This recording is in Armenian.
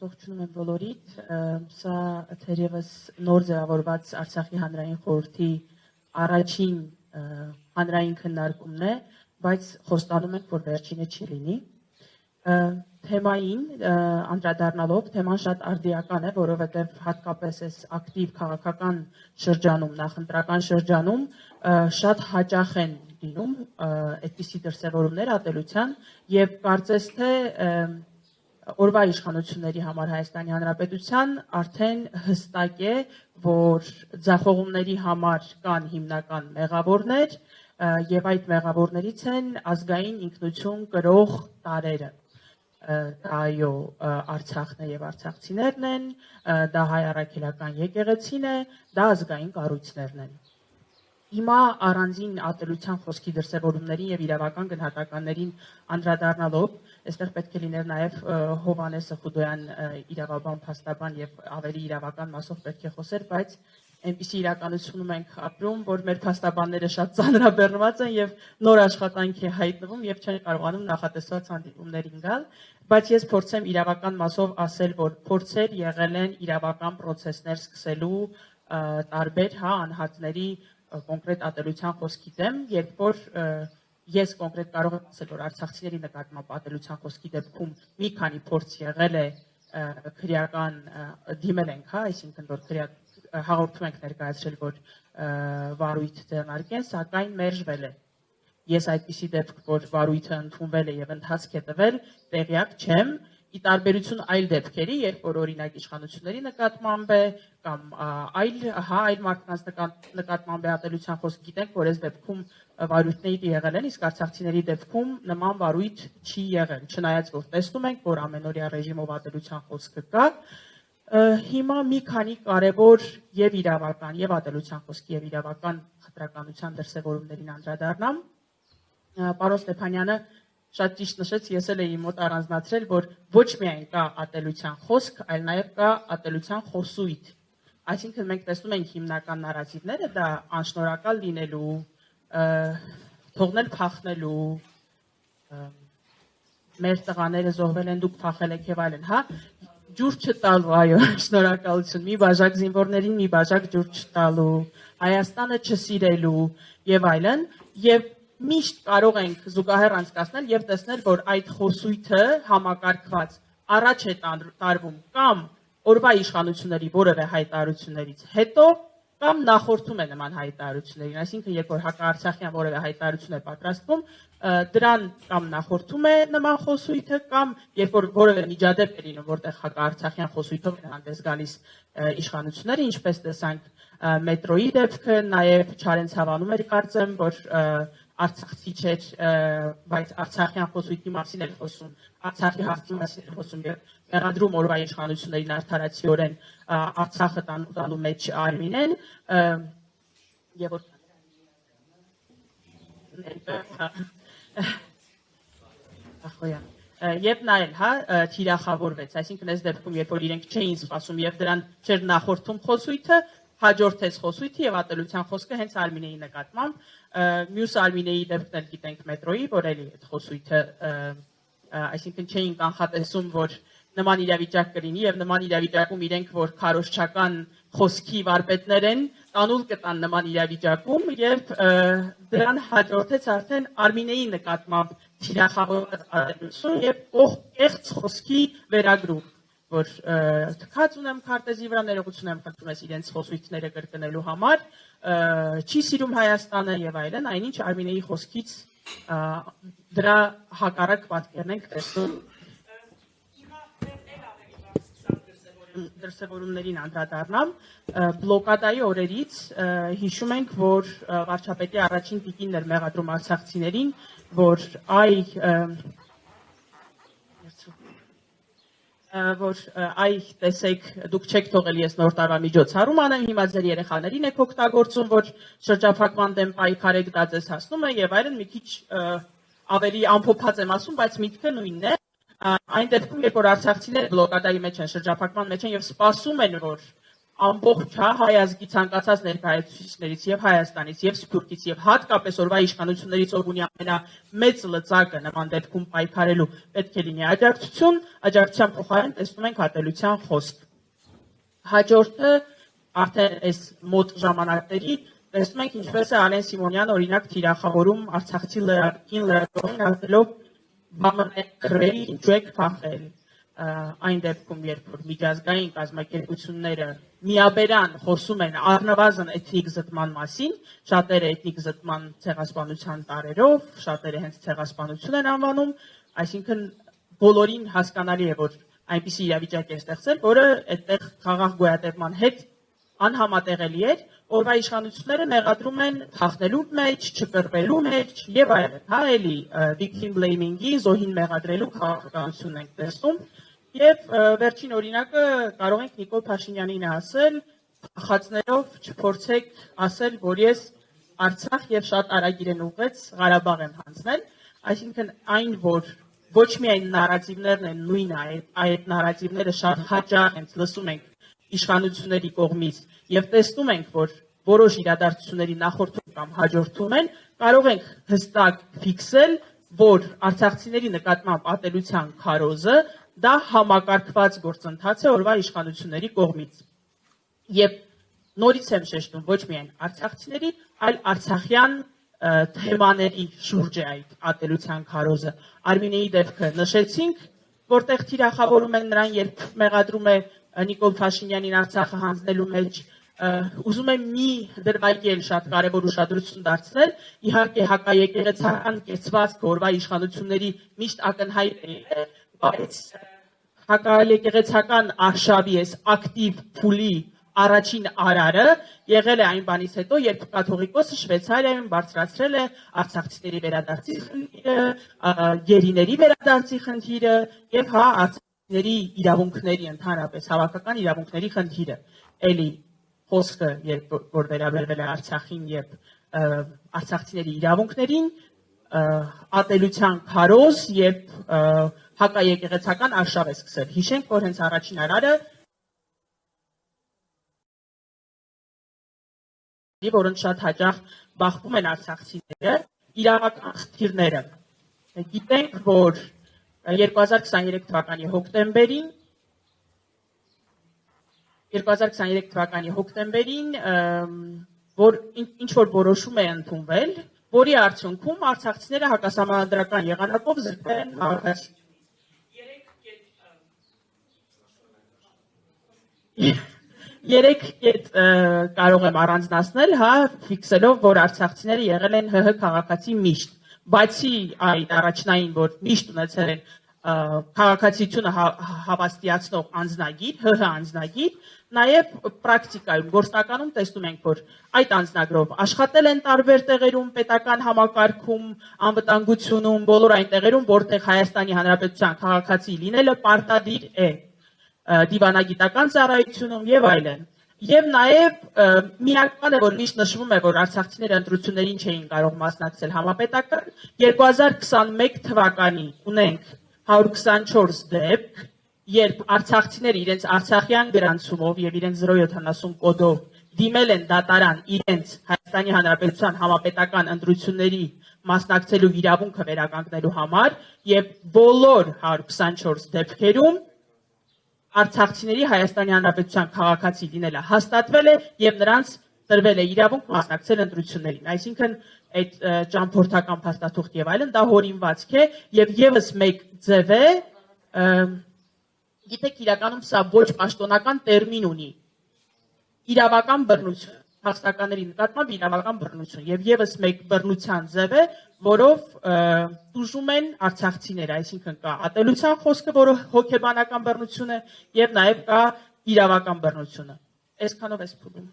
Ողջունում եմ բոլորիդ, սա թերևս նոր ձևավորված Արցախի հանրային խորհրդի առաջին հանրային քննարկումն է, բայց խոստանում ենք, որ վերջինը չի լինի։ Թեմային անդրադառնալով, թեման շատ արդիական է, որովհետև հատկապես այս ակտիվ քաղաքական շրջանում, նախընտրական շրջանում շատ հաճախ են լինում այդպիսի դրսևորումներ ատելության եւ կարծես թե օրվա իշխանությունների համար Հայաստանի Հանրապետության արդեն հստակ է, որ ձախողումների համար կան հիմնական մեղավորներ եւ այդ մեղավորներից են ազգային ինքնություն կրող տարրերը։ Դա այո Արցախն է եւ արցախցիներն են, դա հայ առաքելական եկեղեցին է, դա ազգային կառույցներն են։ Հիմա առանձին ատելության խոսքի դրսևորումներին եւ իրավական գնահատականներին անդրադառնալով, այստեղ պետք է լիներ նաեւ Հովհաննես Խուդոյան իրավաբան, փաստաբան եւ ավելի իրավական մասով պետք է խոսեր, բայց այնպիսի իրականությունում ենք ապրում, որ մեր փաստաբանները շատ ծանրաբեռնված են եւ նոր աշխատանք է հայտնվում եւ չեն կարողանում նախատեսված հանդիպումներին գալ, բայց ես փորձեմ իրավական մասով ասել, որ փորձեր եղել են իրավական process-ներ սկսելու տարբեր անհատների կոնկրետ ատելության խոսքի դեմ, երբ որ ես կոնկրետ կարող եմ ասել, որ արցախցիների նկատմամբ ատելության խոսքի դեպքում մի քանի փորձ եղել է քրեական դիմել ենք, այսինքն որ հաղորդում ենք ներկայացրել, որ վարույթ ձեռնարկեն, սակայն մերժվել է։ Ես այդպիսի դեպք, որ վարույթը ընդունվել է եւ ընթացք է տվել, տեղյակ չեմ, ի տարբերություն այլ դեպքերի, երբ որ օրինակ իշխանությունների նկատմամբ է կամ այլ մարդկանց նկատմամբ է ատելության խոսք, գիտենք, որ այս դեպքում վարույթներ եղել են, իսկ արցախցիների դեպքում նման վարույթ չի եղել, չնայած որ տեսնում ենք, որ ամենօրյա ռեժիմով ատելության խոսքը կա, հիմա մի քանի կարևոր եւ իրավական եւ ատելության խոսքի եւ իրավական խտրականության դրսեւորումներին անդրադառնամ։ Պարոն Ստեփանյանը շատ ճիշտ նշեց, ես էլ էի մոտ առանձնացրել, որ ոչ միայն կա ատելության խոսք, այլ նաև կա ատելության խոսույթ։ Այսինքն մենք տեսնում ենք հիմնական նարատիվները, դա անշնորհակալ լինելու, թողնել փախնելու, մեր տղաները զոհվել են, դուք փախել եք եւ այլն, ջուր չտալու, այո, շնորհակալություն, մի բաժակ զինվորներին մի բաժակ ջուր չտալու, Հայաստանը չսիրելու եւ այլն, եւ միշտ կարող ենք զուգահեռ անցկացնել եւ տեսնել, որ այդ խոսույթը համակարգված առաջ է տարվում կամ օրվա իշխանությունների որևէ հայտարարություններից հետո կամ նախորդում է նման հայտարարություններին, այսինքն երբ որ հակաարցախյան որևէ հայտարարություն է պատրաստվում, դրան կամ նախորդում է նման խոսույթը կամ երբ որ որևէ միջադեպ է լինում, որտեղ հակաարցախյան խոսույթով են հանդես գալիս իշխանությունները, ինչպես տեսանք մետրոյի դեպքը, նաեւ Չարենցավանում էր կարծեմ, որ Արցախցի չէր, բայց Արցախյան խոսույթի մասին էր խոսում, Արցախի հարցի մասին էր խոսում եւ մեղադրում օրվա իշխանություններին արդարացիորեն Արցախը տալու մեջ Արմինեն եւ որ Եվ նա էլ թիրախավորվեց, այսինքն այս դեպքում երբ որ իրենք չէին սպասում եւ դրան չէր նախորդում խոսույթը, հաջորդեց խոսույթը եւ ատելության խոսքը հենց Արմինեի նկատմամբ, մյուս Արմինեի դեպքն էլ գիտենք մետրոյի, որ էլի այդ խոսույթը, այսինքն չէին կանխատեսում, որ նման իրավիճակ կլինի եւ նման իրավիճակում իրենք, որ քարոզչական խոսքի վարպետներ են, տանուլ կտան նման իրավիճակում եւ դրան հաջորդեց արդեն Արմինեի նկատմամբ թիրախավորված ատելություն եւ կեղծ խոսքի վերագրում, որ թքած ունեմ քարտեզի վրա, ներողություն եմ խնդրում ես իրենց խոսույթները կրկնելու համար, չի սիրում Հայաստանը եւ այլն, այնինչ Արմինեի խոսքից դրա հակառակ պատկերն ենք տեսնում։ Դրսևորումներին անդրադառնամ, բլոկադայի օրերից հիշում ենք, որ վարչապետի առաջին տիկինն էր մեղադրում արցախցիներին, որ այ տեսեք, դուք չեք թողել ես նոր տարվա միջոցառում անեմ, հիմա ձեր երեխաներին եք օգտագործում, որ շրջափակման դեմ պայքարեք, դա ձեզ հասնում է եւ այլն, մի քիչ ավելի ամփոփած եմ ասում, բայց միտքը նույնն է։ Այն դեպքում, երբ որ արցախցիները բլոկադայի մեջ են, շրջափակման մեջ են եւ սպասում են, որ ամբողջ հայ ազգի ցանկացած ներկայացուցիչներից եւ Հայաստանից եւ Սփյուռքից եւ հատկապես օրվա իշխանություններից ով ունի ամենամեծ լծակը նման դեպքում պայքարելու պետք է լինի աջակցության փոխարեն տեսնում ենք ատելության խոսք։ Հաջորդը արդեն այս մոտ ժամանակների տեսնում ենք ինչպես է Ալեն Սիմոնյանը օրինակ թիրախավորում Արցախցի լրագրողին ասելով բամրեքրեի ինչու եք փախել այն դեպքում երբ որ միջազգային կազմակերպությունները միաբերան խոսում են առնվազն էթնիկ զտման մասին, շատերը էթնիկ զտման ցեղասպանության տարերով, շատերը հենց ցեղասպանություն են անվանում, այսինքն բոլորին հասկանալի է որ այնպիսի իրավիճակ է ստեղծել, որը այդտեղ խաղաղ գոյատևման հետ անհամատեղելի էր, օրվա իշխանությունները մեղադրում են խախնելու մեջ, չկռվելու մեջ եւ այլն, հա էլի victim blaming-ի, զոհին մեղադրելու քաղաքականությունն ենք տեսնում եւ վերջին օրինակը կարող ենք Նիկոլ Փաշինյանին ասել, փախածներով չփորձեք ասել, որ ես Արցախ եւ շատ արագ իրեն ուղղեց Ղարաբաղ եմ հանձնել, այսինքն այն որ ոչ միայն նարատիվներն են նույնը, այդ նարատիվները շատ հաճախ ենք լսում ենք իշխանությունների կողմից եւ տեսնում ենք, որ որոշ իրադարձությունների նախորդում կամ հաջորդում են, կարող ենք հստակ ֆիքսել, որ արցախցիների նկատմամբ ատելության քարոզը դա համակարգված գործընթաց է օրվա իշխանությունների կողմից։ Եվ նորից եմ շեշտում ոչ միայն արցախցիների, այլ արցախյան թեմաների շուրջ է այդ ատելության քարոզը։ Արմինեի դեպքը նշեցինք, որտեղ թիրախավորում են նրան, երբ մեղադրում է Նիկոլ Փաշինյանին Արցախը հանձնելու մեջ, ուզում եմ մի դրվագի էլ շատ կարևոր ուշադրություն դարձնել, իհարկե հակաեկեղեցական կեցվածքը օրվա իշխանությունների միշտ ակնհայտ է, բայց հակաեկեղեցական արշավի այս ակտիվ փուլի առաջին արարը եղել է այն բանից հետո, երբ կաթողիկոսը Շվեյցարիայում բարձրացրել է արցախցիների վերադարձի խնդիրը, գերիների վերադարձի խնդիրը եւ հա արցախցիների իրավունքների ընդհանրապես հավաքական իրավունքների խնդիրը։ Էլի խոսքը երբ որ վերաբերվել է Արցախին եւ արցախցիների իրավունքներին, ատելության քարոզ եւ հակաեկեղեցական արշավ է սկսել։ Հիշենք, որ հենց առաջին արարը որոնց շատ հաճախ բախվում են արցախցիները, իրավական խնդիրները։ Գիտենք, որ 2023 թվականի հոկտեմբերին, որ ինչ որ որոշում է ընդունվել, որի արդյունքում արցախցիները հակասահմանադրական եղանակով զրկվել են քաղաքացի։ Երեք կետ կարող եմ առանձնացնել, հա, ֆիքսելով, որ արցախցիները եղել են ՀՀ քաղաքացի միշտ, բացի այդ առաջնային, որ միշտ ունեցել են քաղաքացիությունը հավաստիացնող անձնագիր, ՀՀ անձնագիր, նաև պրակտիկայում, գործնականում տեսնում ենք, որ այդ անձնագրով աշխատել են տարբեր տեղերում, պետական համակարգում, անվտանգությունում, բոլոր այն տեղերում, որտեղ Հայաստանի Հանրապետության քաղաքացի լինելը պարտադիր է, դիվանագիտական ծառայությունում եւ այլն։ Եվ նաև միականը, որ միշտ նշվում է, որ արցախցիները ընտրություններին չէին կարող մասնակցել համապետական, 2021 թվականի ունենք 124 դեպք, երբ արցախցիները իրենց արցախյան գրանցումով եւ իրենց 070 կոդով դիմել են դատարան իրենց Հայաստանի Հանրապետության համապետական ընտրությունների մասնակցելու իրավունքը վերականգնելու համար եւ բոլոր 124 դեպքերում արցախցիների Հայաստանի Հանրապետության քաղաքացի լինելը հաստատվել է եւ նրանց տրվել է իրավունք մասնակցել ընտրություններին։ Այսինքն այդ ճամփորդական փաստաթուղթ եւ այլն դա հորինվածք է եւ եւս մեկ ձև է, գիտեք իրականում սա ոչ պաշտոնական տերմին ունի։ Իրավական բռնություն, փաստականների նկատմամբ իրավական բռնություն եւ եւս մեկ բռնության ձև է, որով տուժում են արցախցիները, այսինքն կա ատելության խոսքը, որը հոգեբանական բռնություն է, եւ նաեւ կա իրավական բռնությունը։ Այսքանով էս փուլում։